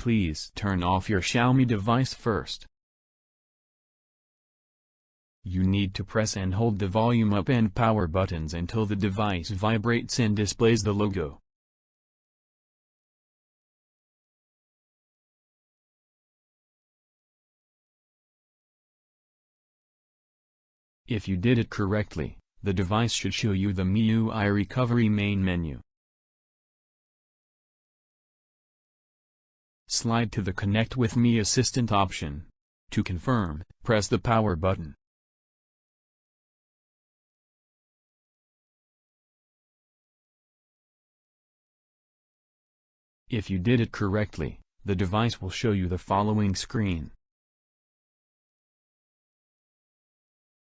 Please turn off your Xiaomi device first. You need to press and hold the volume up and power buttons until the device vibrates and displays the logo. If you did it correctly, the device should show you the MIUI recovery main menu. Slide to the Connect with Me Assistant option. To confirm, press the power button. If you did it correctly, the device will show you the following screen.